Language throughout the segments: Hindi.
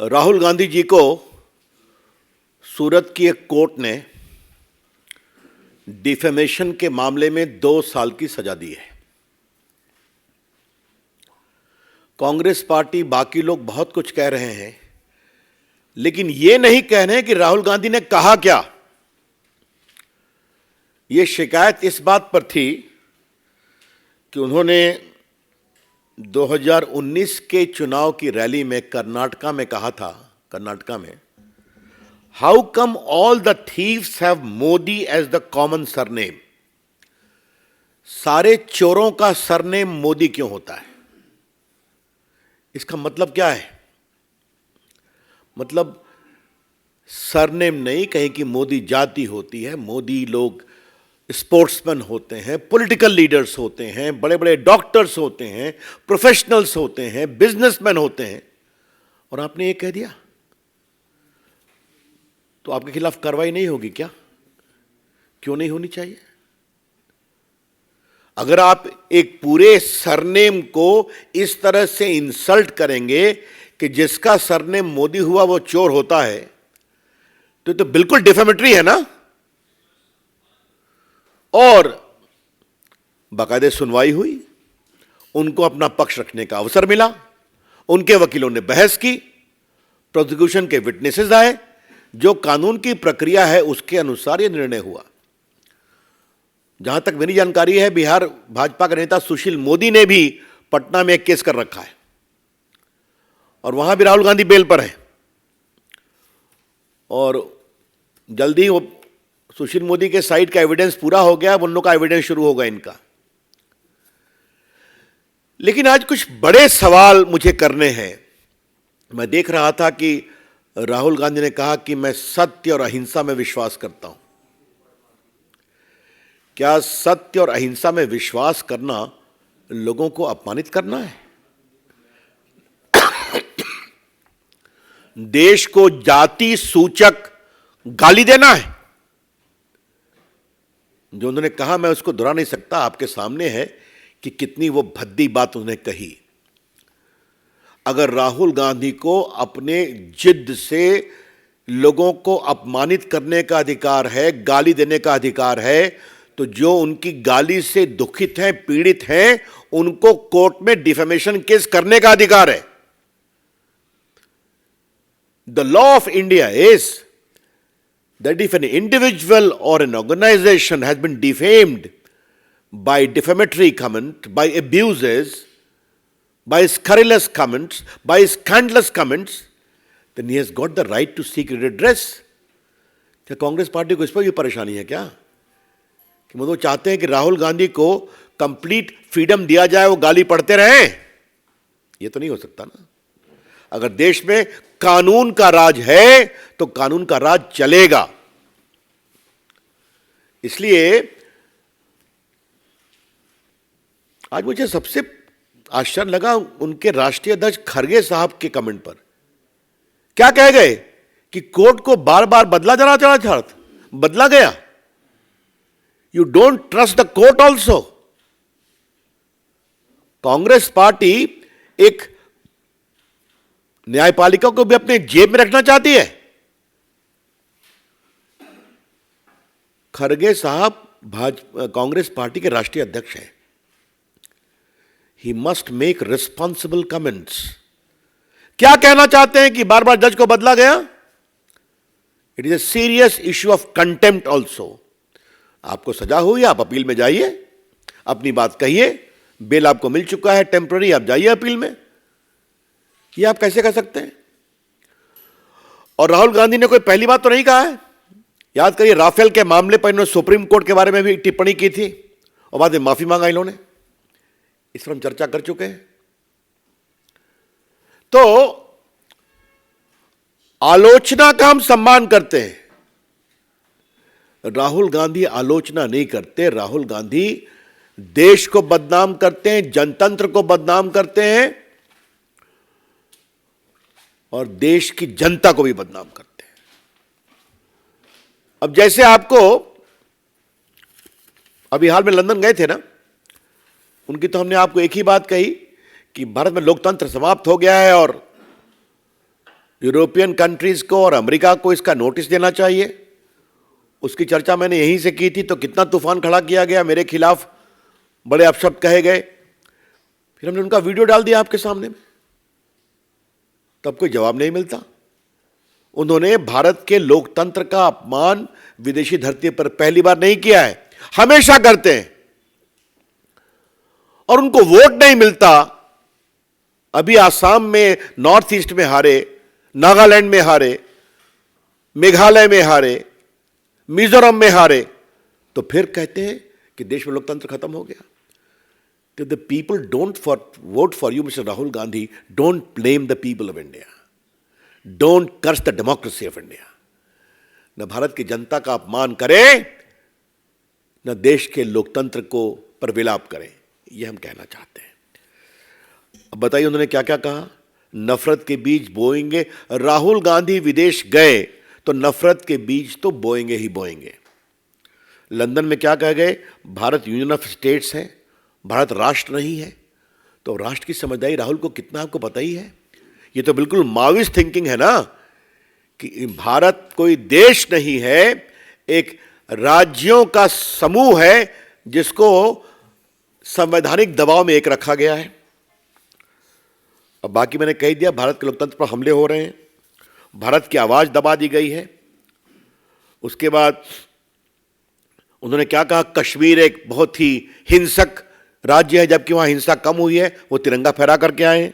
राहुल गांधी जी को सूरत की एक कोर्ट ने डिफेमेशन के मामले में 2 साल की सजा दी है। कांग्रेस पार्टी, बाकी लोग बहुत कुछ कह रहे हैं, लेकिन ये नहीं कह रहे कि राहुल गांधी ने कहा क्या। ये शिकायत इस बात पर थी कि उन्होंने 2019 के चुनाव की रैली में कर्नाटका में कहा था, कर्नाटका में, how come all the thieves have Modi as the common surname. सारे चोरों का सरनेम मोदी क्यों होता है? इसका मतलब क्या है? मतलब सरनेम नहीं, कहीं की मोदी जाति होती है। मोदी लोग स्पोर्ट्समैन होते हैं, पॉलिटिकल लीडर्स होते हैं, बड़े बड़े डॉक्टर्स होते हैं, प्रोफेशनल्स होते हैं, बिजनेसमैन होते हैं, और आपने ये कह दिया तो आपके खिलाफ कार्रवाई नहीं होगी क्या? क्यों नहीं होनी चाहिए? अगर आप एक पूरे सरनेम को इस तरह से इंसल्ट करेंगे कि जिसका सरनेम मोदी हुआ वो चोर होता है, तो बिल्कुल डिफेमेटरी है ना। और बाकायदे सुनवाई हुई, उनको अपना पक्ष रखने का अवसर मिला, उनके वकीलों ने बहस की, प्रोसिक्यूशन के विटनेसेस आए, जो कानून की प्रक्रिया है उसके अनुसार यह निर्णय हुआ। जहां तक मेरी जानकारी है, बिहार भाजपा के नेता सुशील मोदी ने भी पटना में एक केस कर रखा है और वहां भी राहुल गांधी बेल पर है, और जल्दी वो सुशील मोदी के साइड का एविडेंस पूरा हो गया, उन लोगों का एविडेंस शुरू होगा इनका। लेकिन आज कुछ बड़े सवाल मुझे करने हैं। मैं देख रहा था कि राहुल गांधी ने कहा कि मैं सत्य और अहिंसा में विश्वास करता हूं। क्या सत्य और अहिंसा में विश्वास करना लोगों को अपमानित करना है? देश को जाति सूचक गाली देना है? जो उन्होंने कहा, मैं उसको दोहरा नहीं सकता, आपके सामने है कि कितनी वो भद्दी बात उन्होंने कही। अगर राहुल गांधी को अपने जिद से लोगों को अपमानित करने का अधिकार है, गाली देने का अधिकार है, तो जो उनकी गाली से दुखित हैं, पीड़ित हैं, उनको कोर्ट में डिफेमेशन केस करने का अधिकार है। The law of India is that if an individual or an organization has been defamed by defamatory comment, by abuses, by scurrilous comments, by scandalous comments, then he has got the right to seek redress. क्या कांग्रेस पार्टी को इस पर भी परेशानी है क्या कि वो चाहते हैं कि राहुल गांधी को कंप्लीट फ्रीडम दिया जाए, वो गाली पढ़ते रहें? ये तो नहीं हो सकता ना। अगर देश में कानून का राज है तो कानून का राज चलेगा। इसलिए आज मुझे सबसे आश्चर्य लगा उनके राष्ट्रीय अध्यक्ष खरगे साहब के कमेंट पर। क्या कह गए कि कोर्ट को बार बार बदला गया। You don't trust the court also. Congress party एक न्यायपालिका को भी अपने जेब में रखना चाहती है। खरगे साहब कांग्रेस पार्टी के राष्ट्रीय अध्यक्ष हैं। He must make responsible comments. क्या कहना चाहते हैं कि बार बार जज को बदला गया? It is a serious issue of contempt also. आपको सजा हुई, आप अपील में जाइए, अपनी बात कहिए, बेल आपको मिल चुका है टेम्पररी, आप जाइए अपील में। ये आप कैसे कर सकते हैं? और राहुल गांधी ने कोई पहली बात तो नहीं कहा है। याद करिए, राफेल के मामले पर इन्होंने सुप्रीम कोर्ट के बारे में भी टिप्पणी की थी और बाद में माफी मांगा इन्होंने। इस पर हम चर्चा कर चुके हैं। तो आलोचना का हम सम्मान करते हैं, राहुल गांधी आलोचना नहीं करते। राहुल गांधी देश को बदनाम करते हैं, जनतंत्र को बदनाम करते हैं और देश की जनता को भी बदनाम करते हैं। अब जैसे आपको अभी हाल में लंदन गए थे ना, उनकी तो हमने आपको एक ही बात कही कि भारत में लोकतंत्र समाप्त हो गया है और यूरोपियन कंट्रीज को और अमेरिका को इसका नोटिस देना चाहिए। उसकी चर्चा मैंने यहीं से की थी, तो कितना तूफान खड़ा किया गया, मेरे खिलाफ बड़े अपशब्द कहे गए। फिर हमने उनका वीडियो डाल दिया आपके सामने में, तब कोई जवाब नहीं मिलता। उन्होंने भारत के लोकतंत्र का अपमान विदेशी धरती पर पहली बार नहीं किया है, हमेशा करते हैं, और उनको वोट नहीं मिलता। अभी आसाम में, नॉर्थ ईस्ट में हारे, नागालैंड में हारे, मेघालय में हारे, मिजोरम में हारे, तो फिर कहते हैं कि देश में लोकतंत्र खत्म हो गया। तो the people don't vote for you mister Rahul Gandhi, don't blame the people of India, don't curse the democracy of India. न भारत की जनता का अपमान करें, न देश के लोकतंत्र को पर विलाप करें, यह हम कहना चाहते हैं। अब बताइए उन्होंने क्या क्या कहा। नफरत के बीज बोएंगे। राहुल गांधी विदेश गए तो नफरत के बीज तो बोएंगे ही बोएंगे। लंदन में क्या कह गए, भारत यूनियन ऑफ स्टेट्स है, भारत राष्ट्र नहीं है। तो राष्ट्र की समझदारी राहुल को कितना आपको पता ही है। ये तो बिल्कुल माओइस्ट थिंकिंग है ना, कि भारत कोई देश नहीं है, एक राज्यों का समूह है जिसको संवैधानिक दबाव में एक रखा गया है। अब बाकी मैंने कह दिया, भारत के लोकतंत्र पर हमले हो रहे हैं, भारत की आवाज दबा दी गई है। उसके बाद उन्होंने क्या कहा, कश्मीर एक बहुत ही हिंसक राज्य है, जबकि वहां हिंसा कम हुई है, वो तिरंगा फहरा करके आए हैं।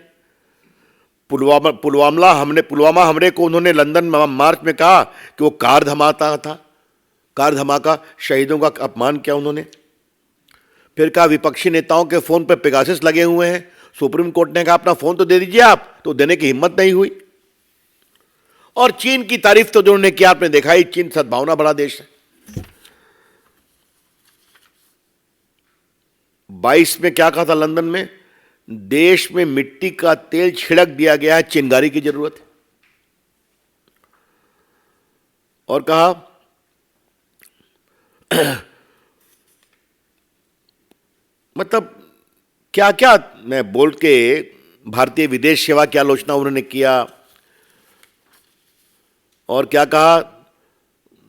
पुलवामा हमले को उन्होंने लंदन मार्च में कहा कि वो कार धमाका था, कार धमाका, शहीदों का अपमान किया उन्होंने। फिर कहा विपक्षी नेताओं के फोन पर पेगासस लगे हुए हैं, सुप्रीम कोर्ट ने कहा अपना फोन तो दे दीजिए आप, तो देने की हिम्मत नहीं हुई। और चीन की तारीफ तो जो उन्होंने किया, आपने देखा ही, चीन सद्भावना भरा देश है। 22 में क्या कहा था लंदन में, देश में मिट्टी का तेल छिड़क दिया गया है, चिंगारी की जरूरत है। और कहा मतलब क्या क्या मैं बोल के, भारतीय विदेश सेवा की आलोचना उन्होंने किया। और क्या कहा,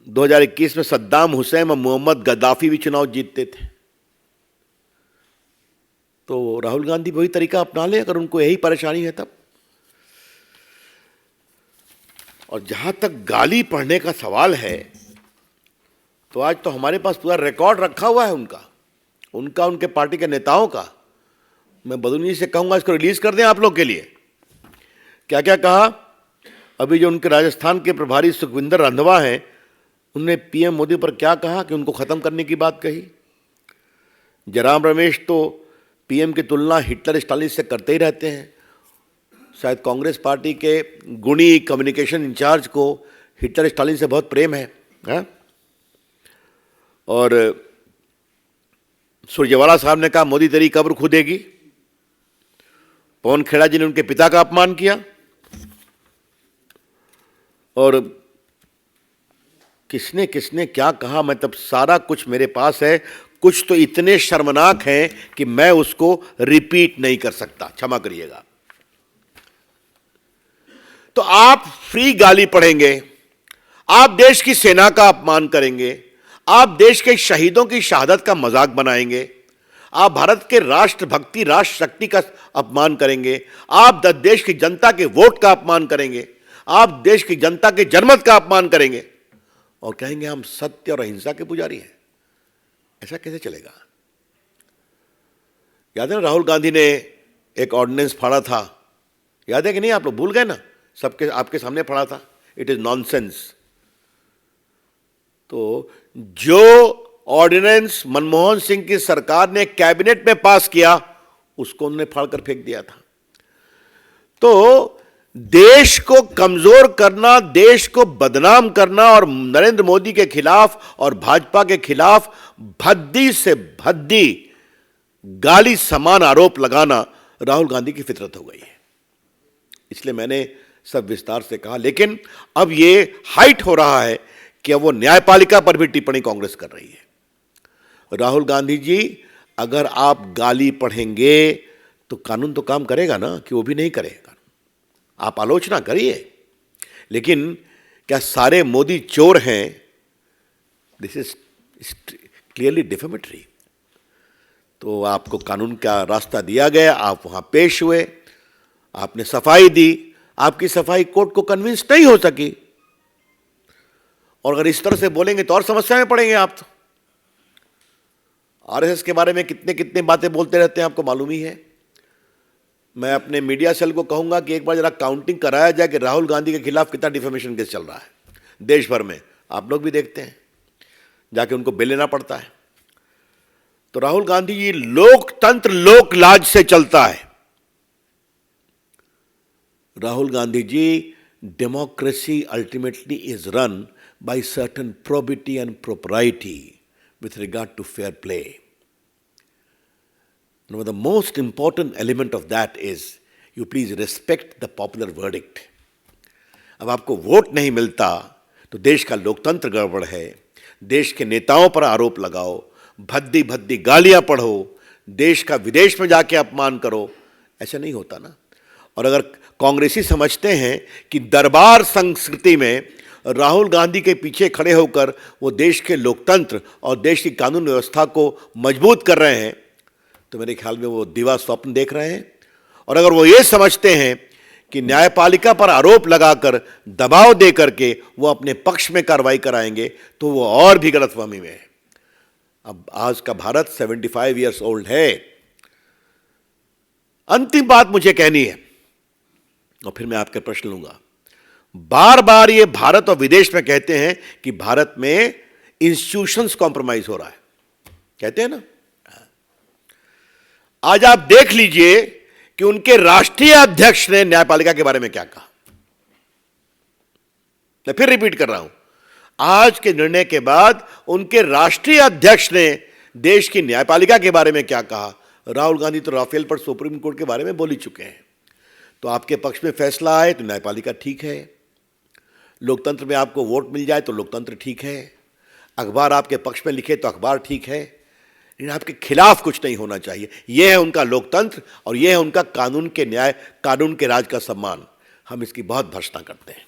2021 में सद्दाम हुसैन और मोहम्मद गद्दाफी भी चुनाव जीतते थे। तो राहुल गांधी वही तरीका अपना ले अगर उनको यही परेशानी है तब। और जहां तक गाली पढ़ने का सवाल है, तो आज तो हमारे पास पूरा रिकॉर्ड रखा हुआ है उनका उनके पार्टी के नेताओं का। मैं बदतमीजी से कहूंगा इसको रिलीज कर दें आप लोग के लिए। क्या क्या कहा, अभी जो उनके राजस्थान के प्रभारी सुखविंदर रंधावा हैं, उन्होंने पीएम मोदी पर क्या कहा कि उनको खत्म करने की बात कही। जयराम रमेश तो पीएम की तुलना हिटलर स्टालिन से करते ही रहते हैं। शायद कांग्रेस पार्टी के गुणी कम्युनिकेशन इंचार्ज को हिटलर स्टालिन से बहुत प्रेम है, हा? और सुरजेवाला साहब ने कहा मोदी तेरी कब्र खुदेगी। पवन खेड़ा जी ने उनके पिता का अपमान किया। और किसने किसने क्या कहा, मैं तब सारा कुछ मेरे पास है। कुछ तो इतने शर्मनाक हैं कि मैं उसको रिपीट नहीं कर सकता, क्षमा करिएगा। तो आप फ्री गाली पढ़ेंगे, आप देश की सेना का अपमान करेंगे, आप देश के शहीदों की शहादत का मजाक बनाएंगे, आप भारत के राष्ट्रभक्ति राष्ट्र शक्ति का अपमान करेंगे, आप देश की जनता के वोट का अपमान करेंगे, आप देश की जनता के जनमत का अपमान करेंगे और कहेंगे हम सत्य और अहिंसा के पुजारी हैं। ऐसा कैसे चलेगा। याद है ना, राहुल गांधी ने एक ऑर्डिनेंस फाड़ा था, याद है कि नहीं, आप लोग भूल गए ना, सबके आपके सामने पड़ा था, इट इज नॉनसेंस। तो जो ऑर्डिनेंस मनमोहन सिंह की सरकार ने कैबिनेट में पास किया, उसको उन्होंने फाड़कर फेंक दिया था। तो देश को कमजोर करना, देश को बदनाम करना और नरेंद्र मोदी के खिलाफ और भाजपा के खिलाफ भद्दी से भद्दी गाली समान आरोप लगाना राहुल गांधी की फितरत हो गई है। इसलिए मैंने सब विस्तार से कहा। लेकिन अब ये हाइट हो रहा है कि अब वो न्यायपालिका पर भी टिप्पणी कांग्रेस कर रही है। राहुल गांधी जी, अगर आप गाली पढ़ेंगे तो कानून तो काम करेगा ना, कि वो भी नहीं करेगा। आप आलोचना करिए, लेकिन क्या सारे मोदी चोर हैं? This is clearly defamatory. तो आपको कानून का रास्ता दिया गया, आप वहां पेश हुए, आपने सफाई दी, आपकी सफाई कोर्ट को कन्विंस नहीं हो सकी, और अगर इस तरह से बोलेंगे तो और समस्या में पड़ेंगे आप। तो आरएसएस के बारे में कितने कितने बातें बोलते रहते हैं, आपको मालूम ही है। मैं अपने मीडिया सेल को कहूंगा कि एक बार जरा काउंटिंग कराया जाए कि राहुल गांधी के खिलाफ कितना डिफेमेशन केस चल रहा है देश भर में। आप लोग भी देखते हैं, जाके उनको बेल लेना पड़ता है। तो राहुल गांधी जी, लोकतंत्र लोक लाज से चलता है। Rahul Gandhi ji, democracy ultimately is run by certain probity and propriety with regard to fair play. Now, the most important element of that is you please respect the popular verdict. अब आपको वोट नहीं मिलता तो देश का लोकतंत्र गड़बड़ है, देश के नेताओं पर आरोप लगाओ, भद्दी भद्दी गालियां पढ़ो, देश का विदेश में जाके अपमान करो, ऐसा नहीं होता ना। और अगर कांग्रेसी समझते हैं कि दरबार संस्कृति में राहुल गांधी के पीछे खड़े होकर वो देश के लोकतंत्र और देश की कानून व्यवस्था को मजबूत कर रहे हैं, तो मेरे ख्याल में वो दिवा स्वप्न देख रहे हैं। और अगर वो ये समझते हैं कि न्यायपालिका पर आरोप लगाकर, दबाव दे करके वो अपने पक्ष में कार्रवाई कराएंगे, तो वो और भी गलतफहमी में है। अब आज का भारत 75 ईयर्स ओल्ड है। अंतिम बात मुझे कहनी है और फिर मैं आपके प्रश्न लूंगा। बार बार ये भारत और विदेश में कहते हैं कि भारत में इंस्टीट्यूशंस कॉम्प्रोमाइज हो रहा है, कहते हैं ना। आज आप देख लीजिए कि उनके राष्ट्रीय अध्यक्ष ने न्यायपालिका के बारे में क्या कहा। मैं फिर रिपीट कर रहा हूं, आज के निर्णय के बाद उनके राष्ट्रीय अध्यक्ष ने देश की न्यायपालिका के बारे में क्या कहा। राहुल गांधी तो राफेल पर सुप्रीम कोर्ट के बारे में बोल ही चुके हैं। तो आपके पक्ष में फैसला आए तो न्यायपालिका ठीक है, लोकतंत्र में आपको वोट मिल जाए तो लोकतंत्र ठीक है, अखबार आपके पक्ष में लिखे तो अखबार ठीक है, लेकिन आपके खिलाफ कुछ नहीं होना चाहिए। यह है उनका लोकतंत्र और यह है उनका कानून के न्याय, कानून के राज का सम्मान। हम इसकी बहुत भर्त्सना करते हैं।